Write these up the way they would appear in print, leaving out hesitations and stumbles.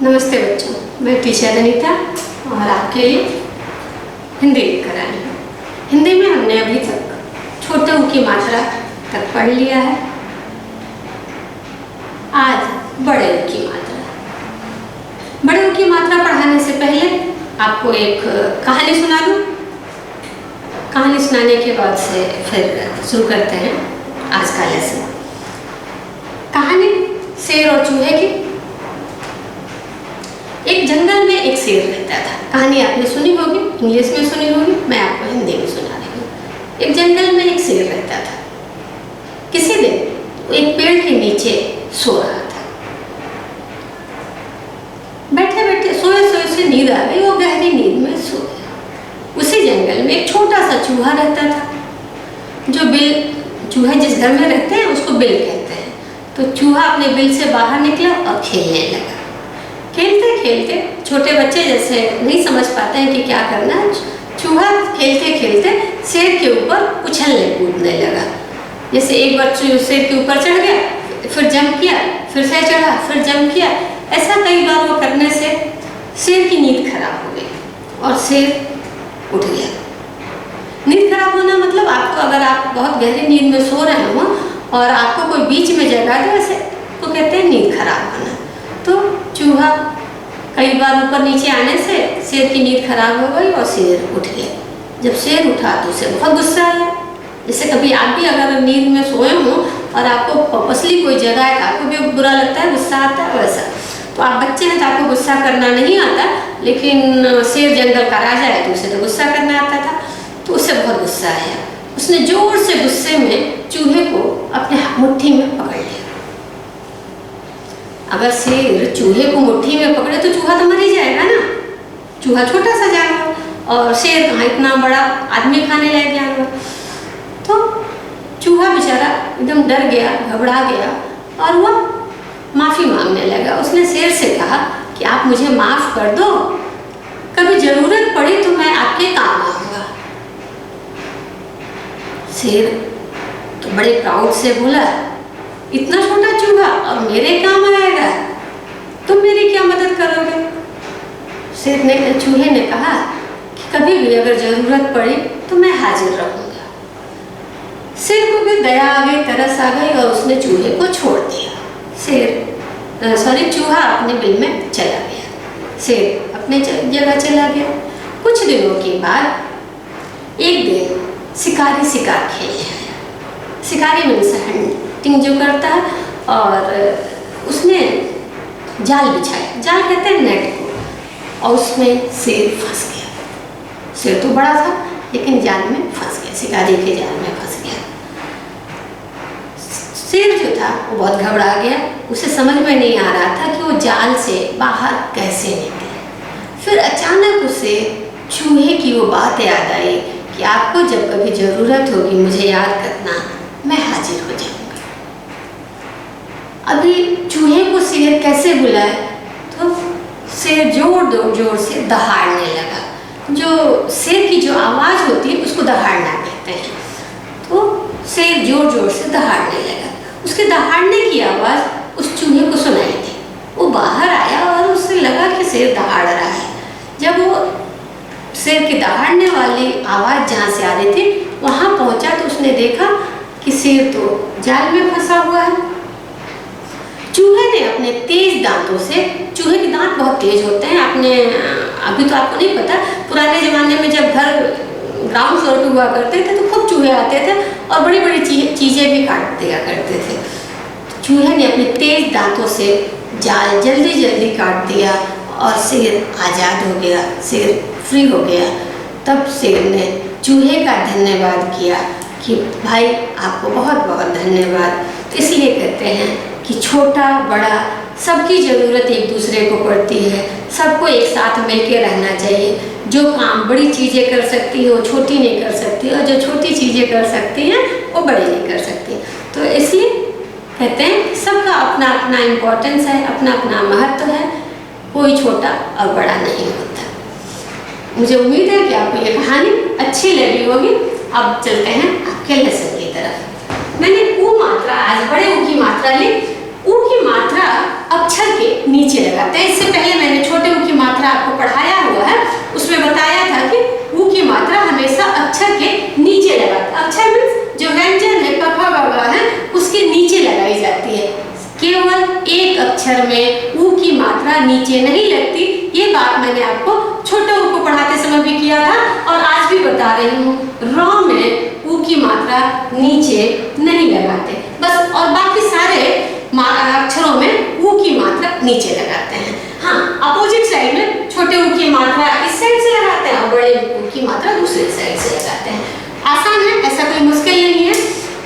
नमस्ते बच्चों, मैं टीचर अनीता और आपके लिए हिंदी लेकर आई हूँ। हिंदी में हमने अभी तक छोटे ऊ की मात्रा तक पढ़ लिया है। आज बड़े ऊ की मात्रा। बड़े ऊ की मात्रा पढ़ाने से पहले आपको एक कहानी सुना दूँ। कहानी सुनाने के बाद से फिर शुरू करते हैं आज का लेसन। कहानी शेर और चूहे की। एक जंगल में एक शेर रहता था। कहानी आपने सुनी होगी, इंग्लिश में सुनी होगी, मैं आपको हिंदी में सुना रही हूँ। एक जंगल में एक शेर रहता था। किसी दिन वो एक पेड़ के नीचे सो रहा था। बैठे बैठे सोए सोए से नींद आ गई, वो गहरी नींद में सो गया। उसी जंगल में एक छोटा सा चूहा रहता था। जो बिल चूहे जिस घर में रहते हैं उसको बिल कहते हैं। तो चूहा अपने बिल से बाहर निकला और खेलने लगा। खेलते खेलते, छोटे बच्चे जैसे नहीं समझ पाते हैं कि क्या करना है, चूहा खेलते खेलते शेर के ऊपर उछलने कूदने लगा। जैसे एक बार शेर के ऊपर चढ़ गया, फिर जंप किया, फिर से चढ़ा, फिर जंप किया। ऐसा कई बार वो करने से शेर की नींद खराब हो गई और शेर उठ गया। नींद खराब होना मतलब आपको, अगर आप बहुत गहरी नींद में सो रहे हो और आपको कोई बीच में जगा दे ऐसे, तो कहते हैं नींद खराब होना। तो चूहा कई बार ऊपर नीचे आने से शेर की नींद खराब हो गई और शेर उठ गया। जब शेर उठा तो उसे बहुत गुस्सा आया। जैसे कभी आप भी अगर नींद में सोए हो और आपको पर्पसली कोई जगह है, आपको भी बुरा लगता है, गुस्सा आता है। वैसा तो आप बच्चे हैं तो आपको गुस्सा करना नहीं आता, लेकिन शेर जंगल का राजा है तो उसे तो गुस्सा करना आता था। तो उसे बहुत गुस्सा आया। उसने जोर से गुस्से में चूहे को अपने मुट्ठी में पकड़ लिया। अगर शेर चूहे को मुट्ठी में पकड़े तो चूहा तो मर ही जाएगा ना। चूहा छोटा सा जानवर और शेर कहाँ इतना बड़ा आदमी खाने लायक जानवर। तो चूहा बेचारा एकदम डर गया, घबरा गया और वह माफ़ी मांगने लगा। उसने शेर से कहा कि आप मुझे माफ़ कर दो, कभी ज़रूरत पड़ी तो मैं आपके काम आऊँगा। शेर तो बड़े प्राउड से बोला, इतना छोटा चूहा और मेरे काम आएगा, तुम मेरी क्या मदद करोगे? चूहे ने कहा कि कभी भी अगर जरूरत पड़ी तो मैं हाजिर रहूंगा। शेर को भी दया आ गई, तरस आ गई और उसने चूहे को छोड़ दिया। चूहा अपने बिल में चला गया, शेर अपने जगह चला गया। कुछ दिनों के बाद एक दिन शिकारी शिकार खेलने आया। शिकारी हंटिंग जो करता है, और उसने जाल बिछाया। जाल कहते हैं नेट को, और उसमें शेर फंस गया। शेर तो बड़ा था लेकिन जाल में फंस गया, शिकारी के जाल में फंस गया। शेर जो था वो बहुत घबरा गया। उसे समझ में नहीं आ रहा था कि वो जाल से बाहर कैसे निकले। फिर अचानक उसे चूहे की वो बात याद आई कि आपको जब कभी ज़रूरत होगी मुझे याद करना, मैं हाजिर हो जाऊंगा। अभी चूहे को शेर कैसे बुलाए? तो शेर जोर से दहाड़ने लगा। जो शेर की जो आवाज़ होती है उसको दहाड़ना कहते हैं। तो शेर जोर से दहाड़ने लगा। उसके दहाड़ने की आवाज़ उस चूहे को सुनाई दी। वो बाहर आया और उसे लगा कि शेर दहाड़ रहा है। जब वो शेर की दहाड़ने वाली आवाज़ जहाँ से आ रही थी वहाँ पहुँचा तो उसने देखा कि शेर तो जाल में फंसा हुआ है। चूहे ने अपने तेज दांतों से, चूहे के दांत बहुत तेज होते हैं। अभी तो आपको नहीं पता, पुराने ज़माने में जब घर ग्राउंड फ्लोर पे हुआ करते थे तो खूब चूहे आते थे और बड़ी बड़ी चीज़ें भी काट दिया करते थे। तो चूहे ने अपने तेज दांतों से जाल जल्दी काट दिया और शेर आज़ाद हो गया, शेर फ्री हो गया। तब शेर ने चूहे का धन्यवाद किया कि भाई आपको बहुत बहुत धन्यवाद। तो इसलिए कहते हैं कि छोटा बड़ा सबकी ज़रूरत एक दूसरे को पड़ती है। सबको एक साथ मिलकर रहना चाहिए। जो काम बड़ी चीज़ें कर सकती है वो छोटी नहीं कर सकती, और जो छोटी चीज़ें कर सकती हैं वो बड़ी नहीं कर सकती। तो इसलिए कहते हैं सबका अपना अपना इम्पोर्टेंस है, अपना अपना महत्व है। कोई छोटा और बड़ा नहीं होता। मुझे उम्मीद है कि आपको ये कहानी अच्छी लगी होगी। अब चलते हैं आपके लेसन की तरफ। मैंने ऊ मात्रा, आज बड़े ऊ की मात्रा ली। ऊ की मात्रा अक्षर के नीचे लगाते हैं। इससे पहले मैंने छोटे ऊ की मात्रा आपको पढ़ाया हुआ है, उसमें बताया था कि ऊ की मात्रा हमेशा अक्षर के नीचे लगाते। अक्षर मीन्स जो व्यंजन है, क ख ग घ है, उसके नीचे लगाई जाती है। केवल एक अक्षर में ऊ की मात्रा नीचे नहीं लगती। ये बात मैंने आपको छोटे ऊ को पढ़ाते समय भी किया था और आज भी बता रही हूँ। र में ऊ की मात्रा नीचे नहीं लगाते बस, और बाकी सारे अक्षरों में ऊ की मात्रा नीचे लगाते हैं। हाँ, अपोजिट साइड में छोटे ऊ की मात्रा इस साइड से लगाते हैं और बड़े ऊ की मात्रा दूसरे साइड से लगाते हैं। आसान है, ऐसा कोई मुश्किल नहीं है,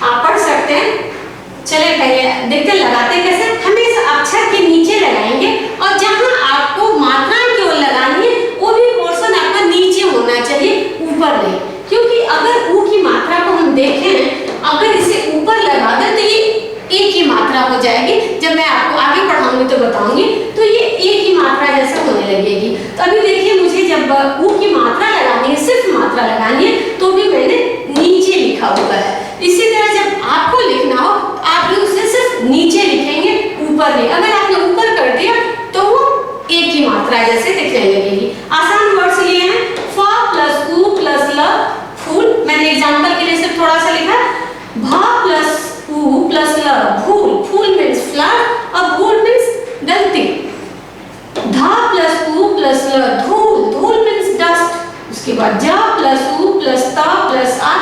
आप पढ़ सकते हैं। चले पहले देखते लगाते कैसे। हमेशा अक्षर के नीचे लगाएंगे और जहां आपको मात्रा की ओर लगानी है वो भी पोर्शन आपका नीचे होना चाहिए, ऊपर नहीं। क्योंकि अगर ऊ की मात्रा को हम देखें, अगर इसे ऊपर लगा दें तो ये ए की मात्रा हो जाएगी। जब मैं आपको आगे पढ़ाऊंगी तो बताऊंगी, तो ये ए की मात्रा जैसा होने लगेगी। तो अभी देखिए, मुझे जब ऊ की मात्रा लगानी है, सिर्फ मात्रा लगानी है, तो भी मैंने नीचे लिखा हुआ है। इसी तरह जब आपको लिखना हो आप भी उसे सिर्फ नीचे लिखेंगे, ऊपर नहीं। अगर आपने ऊपर कर दिया तो वो ए की मात्रा जैसे दिखने लगेगी। आसान वर्ड्स लिए हैं, फ प्लस ऊ प्लस ल फूल। मैंने एग्जांपल के लिए सिर्फ थोड़ा सा लिखा। भ प्लस ऊ प्लस ल भूल, फूल मीन्स फ्लावर और भूल मीन्स गलती। ध प्लस ऊ प्लस ल धूल, धूल मीन्स डस्ट। उसके बाद ज प्लस ऊ प्लस त प्लस आ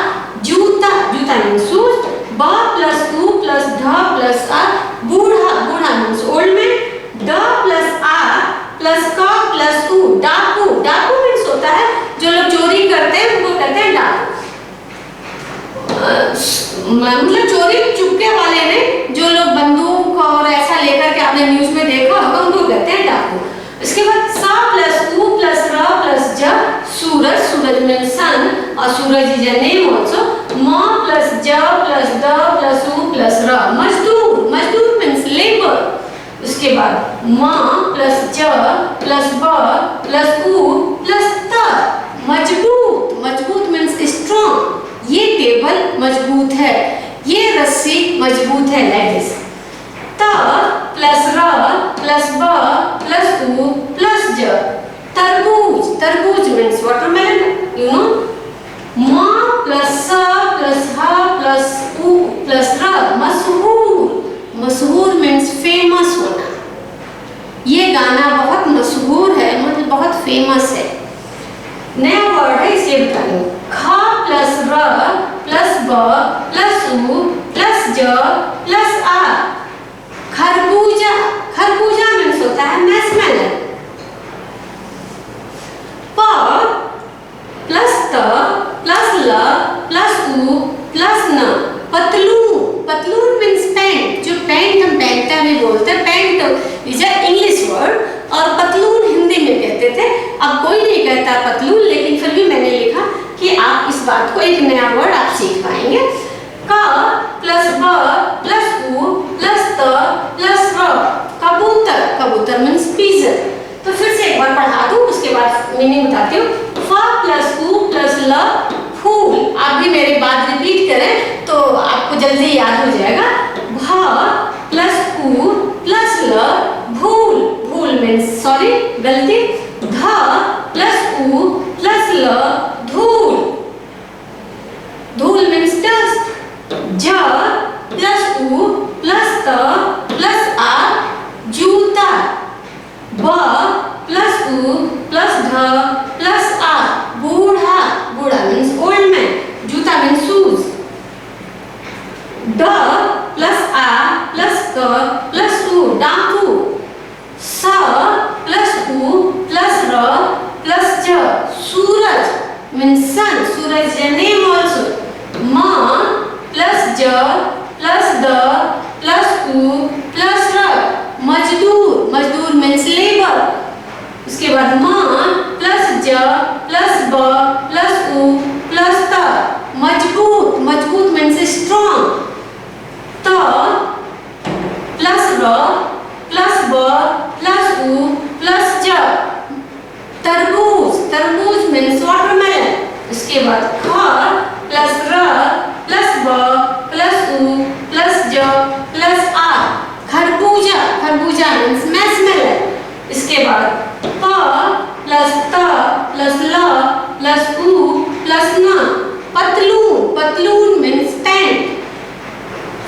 जूता, जूता मीन्स शूज। ब प्लस ऊ प्लस ध प्लस आ budha, budha means old man. ड प्लस आ प्लस क प्लस ऊ डाकू, डाकू मीन्स होता है जो लोग चोरी करते हैं उनको कहते हैं डाकू। मतलब चोरी चुपके वाले ने, जो लोग बंदूक और ऐसा लेकर के आपने न्यूज में देखा होगा उनको कहते हैं डाकू। इसके बाद स प्लस ऊ प्लस र प्लस ज सूरज, सूरज मीन्स सन और Suraj is a name also. म प्लस ज प्लस द प्लस ऊ प्लस र मजदूर, मजदूर मीन्स लेबर। उसके बाद म प्लस ज प्लस ब प्लस ऊ प्लस त मजबूत, मजबूत मीन्स स्ट्रॉन्ग। ये टेबल मजबूत है, ये रस्सी मजबूत है, लाइक दिस। त प्लस र प्लस ब प्लस ऊ प्लस ज तरबूज, तरबूज मीन्स वाटरमेलन, यू नो। म प्लस स प्लस ह प्लस ऊ प्लस र मशहूर, मशहूर मीन्स फेमस होना। ये गाना बहुत मशहूर है, मतलब बहुत फेमस है। नया वर्ड है इसलिए बता रही हूँ। ख प्लस र प्लस ब प्लस ऊ प्लस ज प्लस आ खरबूजा, खरबूजा मीन्स होता है मैस्मेलन। प प्लस त प्लस ल प्लस ऊ प्लस न पतलून, पतलून मीन्स पैंट। जो पैंट हम पहनते भी बोलते हैं, pant is a English word और पतलून हिंदी में कहते थे। अब कोई नहीं कहता पतलून, लेकिन फिर भी मैंने लिखा कि आप इस बात को, एक नया वर्ड आप सीख पाएंगे। क प्लस ब प्लस ऊ प्लस त प्लस र कबूतर, कबूतर मीन्स पिजन। तो फिर से एक बार पढ़ा दूं, उसके बाद मीनिंग बताती हूँ। फ प्लस ऊ प्लस ल फूल। आप भी मेरी बात रिपीट करें तो आपको जल्दी याद हो जाएगा। भ प्लस ऊ प्लस ल भूल, भूल मीन्स सॉरी गलती। ध प्लस ऊ प्लस ल धूल, धूल मीन्स डस्ट। ज प्लस ऊ प्लस त प्लस आ जूता। ब प्लस ऊ प्लस ध प्लस आ budha, budha means old man. Joota means shoes. ड प्लस आ प्लस क प्लस ऊ डाकू। स प्लस ऊ प्लस र प्लस ज Suraj means sun, Suraj is name also. म प्लस ज प्लस द प्लस ऊ प्लस र मजदूर, मजदूर मीन्स लेबर। उसके बाद म प्लस ज प्लस ब प्लस ऊ प्लस त मजबूत, मजबूत मीन्स स्ट्रॉन्ग। त प्लस र प्लस ब प्लस ऊ प्लस ज तरबूज, तरबूज मीन्स वाटरमेलन। इसके बाद ख प्लस र प्लस ब प्लस ऊ प्लस ज प्लस आ खरबूजा, खरबूजा मीन्स प्लस ऊ प्लस न, पतलून, पतलून मीन्स पैंट,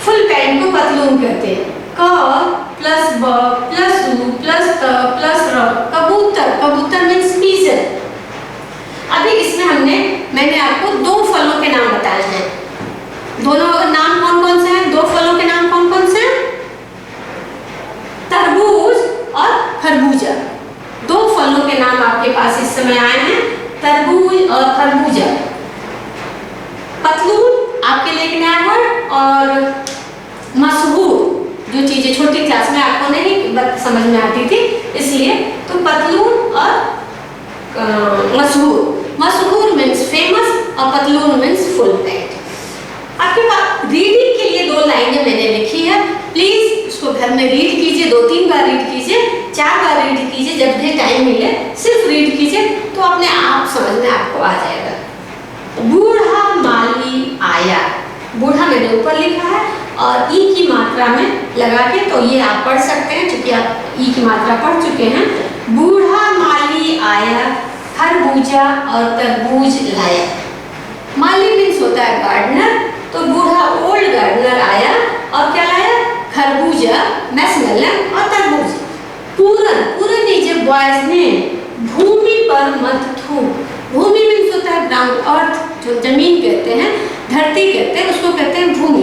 फुल पैंट को पतलून कहते हैं। क प्लस ब प्लस उ प्लस त प्लस र, कबूतर, कबूतर मीन्स पीजन। अभी इसमें मैंने आपको दो फलों के नाम बताए हैं। दोनों नाम कौन कौन से हैं? दो फलों के नाम कौन कौन से हैं? तरबूज और खरबूजा। दो फलों के नाम आपके पास इस समय आए हैं, तरबूज और खरबूजा। पतलून आपके लिए एक नया वर्ड, और मशहूर, जो चीजें छोटी क्लास में आपको नहीं समझ में आती थी, इसलिए तो पतलून और मशहूर। मशहूर मीन्स फेमस और पतलून मीन्स फुल पैंट। आपके पास रीडिंग के लिए दो लाइनें मैंने लिखी है, प्लीज उसको घर में रीड कीजिए, 2-3 बार रीड कीजिए, 4 बार रीड कीजिए, जब भी टाइम मिले सिर्फ रीड कीजिए, तो अपने आप समझ में आपको आ जाएगा। बूढ़ा माली आया, बूढ़ा मैंने ऊपर लिखा है और ई की मात्रा में लगा के, तो ये आप पढ़ सकते हैं क्योंकि आप ई की मात्रा पढ़ चुके हैं। बूढ़ा माली आया, खरबूजा और तरबूज लाया। माली मीन्स होता है गार्डनर, तो बूढ़ा ओल्ड गार्डनर आया और क्या लाया? खरबूजा मैसमेलन और तरबूज। पूरन, पूरन इज ए बॉयज नेम। भूमि पर मत थूक, भूमि मीन्स होता है ग्राउंड, अर्थ, जो जमीन कहते हैं, धरती कहते हैं, उसको कहते हैं भूमि।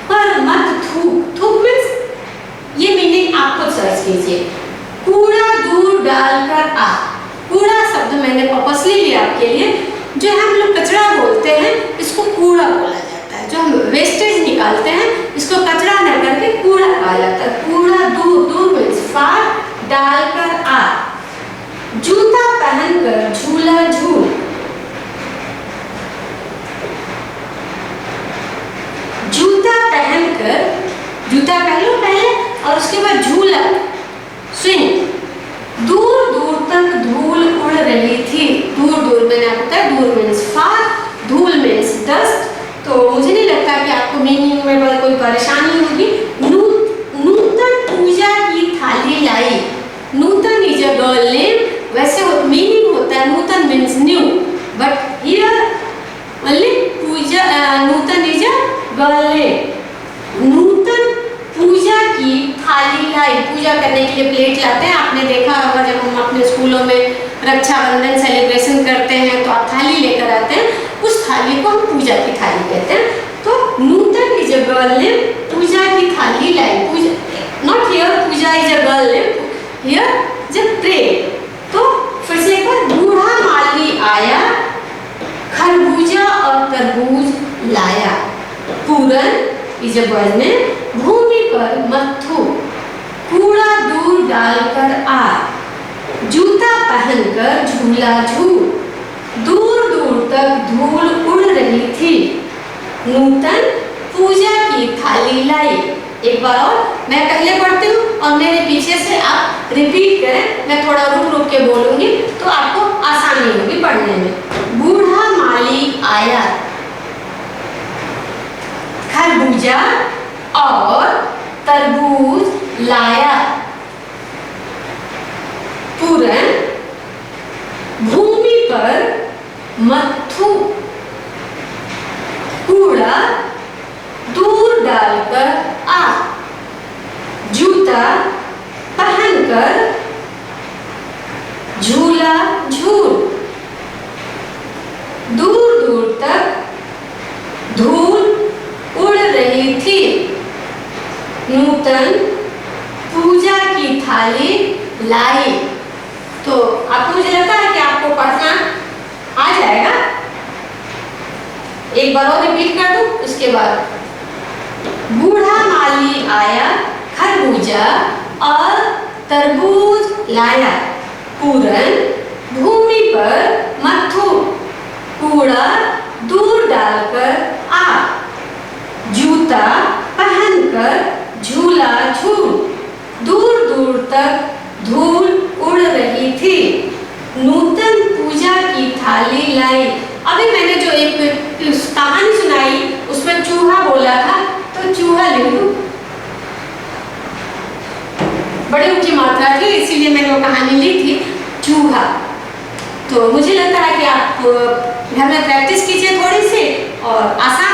पर मत थूक, थूक मीन्स ये मीनिंग आप खुद सर्च कीजिए। कूड़ा दूर डालकर आ, कूड़ा शब्द मैंने पर्पसली लिया आपके लिए। जो हम लोग कचरा बोलते हैं इसको कूड़ा बोला जाता है, जो हम वेस्टेज निकालते हैं इसको कचरा न करके कूड़ा कहा जाता है। कूड़ा दूर, दूर मीन्स फार, डालकर आ। जूता पहनकर झूला झूल, जूता पहनकर, जूता पहनो पहले और उसके बाद झूला स्विंग। दूर दूर तक धूल उड़ रही थी, दूर दूर मैंने आपको बताया, दूर मीन्स फार, धूल मीन्स डस्ट। तो मुझे नहीं लगता कि आपको मीनिंग में कोई परेशानी होगी। नूतन पूजा की थाली लाई, Nutan is a girl name, वैसे मीनिंग होता है Nutan means new, but here only puja, Nutan is a girl name. Nutan पूजा की थाली लाई, पूजा करने के लिए प्लेट लाते हैं, आपने देखा होगा जब हम अपने स्कूलों में रक्षाबंधन सेलिब्रेशन करते हैं तो आप थाली लेकर आते हैं, उस थाली को हम पूजा की थाली कहते हैं। तो Nutan is a girl name, पूजा की थाली लाई, puja not here Puja is a girl name, here जब प्रे। तो फिर से एक बार, बूढ़ा माली आया, खरबूजा और तरबूज लाया। पूरन इज अ बॉयज नेम, भूमि पर मत थूक, कूड़ा दूर डालकर आ, जूता पहनकर झूला झूल। दूर दूर तक धूल उड़ रही थी, नूतन पूजा की थाली लाई। एक बार और मैं पहले पढ़ती हूँ और मेरे पीछे से आप रिपीट करें, मैं थोड़ा रुक रुक के बोलूंगी तो आपको आसानी होगी पढ़ने में। बूढ़ा माली आया, खरबूजा और तरबूज लाया। पूरन, भूमि पर मत थूक, कूड़ा दूर डालकर आ, जूता पहनकर झूला झूल। दूर दूर तक धूल उड़ रही थी, नूतन पूजा की थाली लाई। तो आपको मुझे लगता है कि आपको पढ़ना आ जाएगा। एक बार और रिपीट कर दूं, उसके बाद बूढ़ा माली आया, खरबूजा और तरबूज लाया। पूरन, भूमि पर मत थूक, कूड़ा दूर डालकर आ, जूता पहनकर झूला झूल। दूर दूर तक धूल उड़ रही थी, नूतन पूजा की थाली लाई। अभी मैंने जो एक कहानी सुनाई उसमें चूहा बोला था, तो चूहा लिख दूं, बड़ी ऊंची मात्रा थी इसीलिए मैंने वो कहानी ली थी, चूहा। तो मुझे लगता है कि आप घर में प्रैक्टिस कीजिए थोड़ी सी और आसान